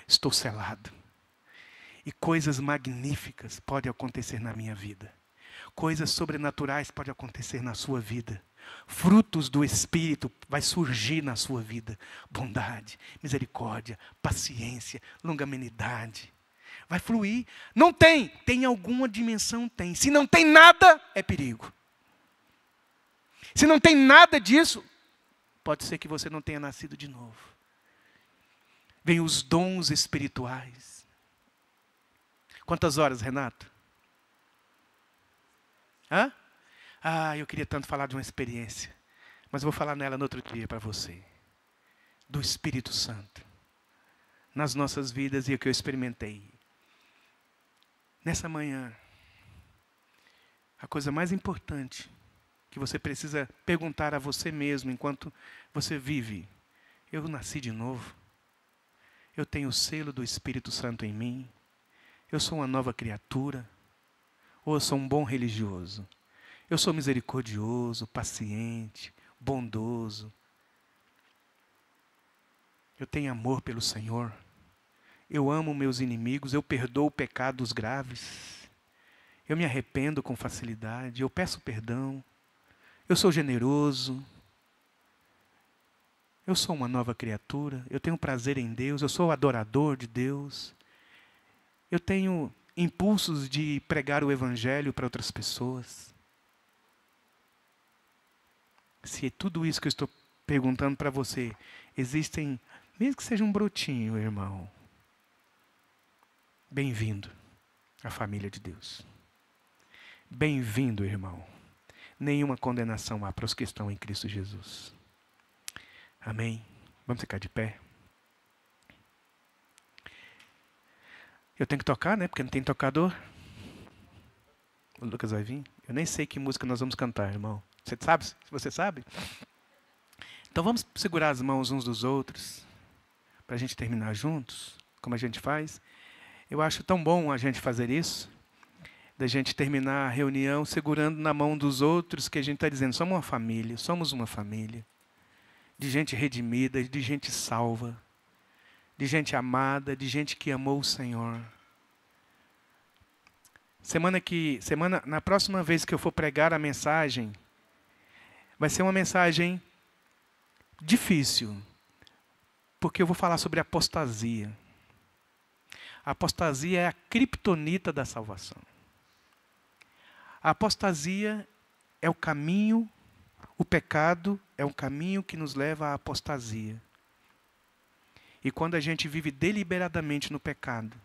estou selado. E coisas magníficas podem acontecer na minha vida. Coisas sobrenaturais podem acontecer na sua vida. Frutos do Espírito vai surgir na sua vida. Bondade, misericórdia, paciência, longanimidade. Vai fluir. Não tem. Tem alguma dimensão? Tem. Se não tem nada, é perigo. Se não tem nada disso, pode ser que você não tenha nascido de novo. Vem os dons espirituais. Quantas horas, Renato? Hã? Eu queria tanto falar de uma experiência. Mas eu vou falar nela no outro dia para você. Do Espírito Santo. Nas nossas vidas e o que eu experimentei. Nessa manhã, a coisa mais importante que você precisa perguntar a você mesmo enquanto você vive. Eu nasci de novo. Eu tenho o selo do Espírito Santo em mim. Eu sou uma nova criatura. Ou eu sou um bom religioso. Eu sou misericordioso, paciente, bondoso. Eu tenho amor pelo Senhor. Eu amo meus inimigos. Eu perdoo pecados graves. Eu me arrependo com facilidade. Eu peço perdão. Eu sou generoso. Eu sou uma nova criatura. Eu tenho prazer em Deus. Eu sou adorador de Deus. Eu tenho impulsos de pregar o Evangelho para outras pessoas. Se tudo isso que eu estou perguntando para você, existem, mesmo que seja um brotinho, irmão, bem-vindo à família de Deus. Bem-vindo, irmão. Nenhuma condenação há para os que estão em Cristo Jesus. Amém? Vamos ficar de pé. Eu tenho que tocar, né? Porque não tem tocador. O Lucas vai vir. Eu nem sei que música nós vamos cantar, irmão. Você sabe? Você sabe? Então vamos segurar as mãos uns dos outros para a gente terminar juntos, como a gente faz. Eu acho tão bom a gente fazer isso, da gente terminar a reunião segurando na mão dos outros, que a gente está dizendo, somos uma família, de gente redimida, de gente salva, de gente amada, de gente que amou o Senhor. Na próxima vez que eu for pregar a mensagem, vai ser uma mensagem difícil, porque eu vou falar sobre apostasia. A apostasia é a criptonita da salvação. A apostasia é o caminho, o pecado é um caminho que nos leva à apostasia. E quando a gente vive deliberadamente no pecado,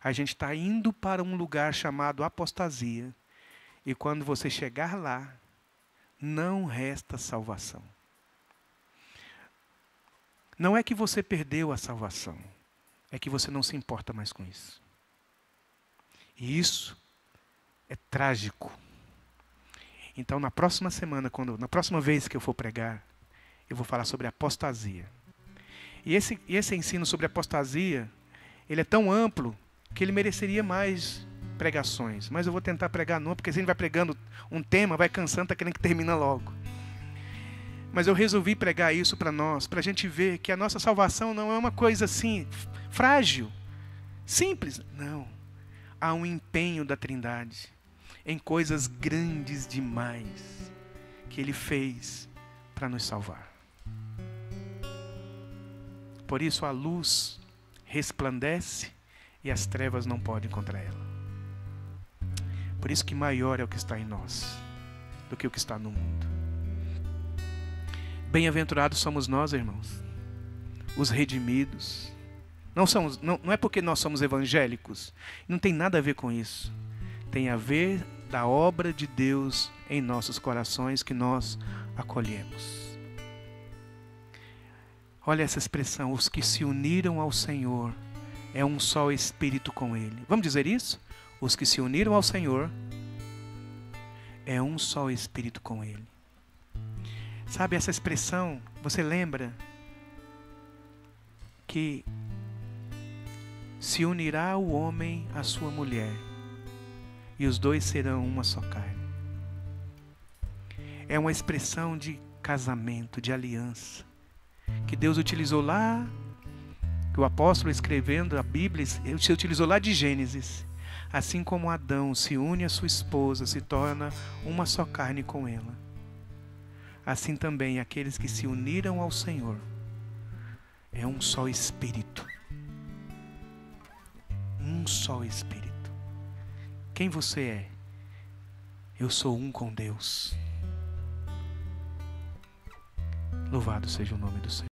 a gente está indo para um lugar chamado apostasia. E quando você chegar lá, não resta salvação. Não é que você perdeu a salvação, é que você não se importa mais com isso. E isso é trágico. Então, na próxima semana, na próxima vez que eu for pregar, eu vou falar sobre apostasia. E esse ensino sobre apostasia, ele é tão amplo que ele mereceria mais pregações. Mas eu vou tentar pregar não, porque se a gente vai pregando um tema, vai cansando, está querendo que termine logo. Mas eu resolvi pregar isso para nós, para a gente ver que a nossa salvação não é uma coisa assim, frágil, simples. Não. Há um empenho da Trindade em coisas grandes demais que Ele fez para nos salvar. Por isso a luz resplandece e as trevas não podem contra ela. Por isso que maior é o que está em nós do que o que está no mundo. Bem-aventurados somos nós, irmãos, os redimidos. Não é porque nós somos evangélicos, não tem nada a ver com isso. Tem a ver da obra de Deus em nossos corações que nós acolhemos. Olha essa expressão, os que se uniram ao Senhor é um só espírito com Ele. Vamos dizer isso? Os que se uniram ao Senhor é um só espírito com Ele. Sabe essa expressão, você lembra que se unirá o homem à sua mulher e os dois serão uma só carne. É uma expressão de casamento, de aliança, que Deus utilizou lá, que o apóstolo escrevendo a Bíblia, ele utilizou lá de Gênesis. Assim como Adão se une à sua esposa, se torna uma só carne com ela. Assim também aqueles que se uniram ao Senhor é um só espírito. Um só espírito. Quem você é? Eu sou um com Deus. Louvado seja o nome do Senhor.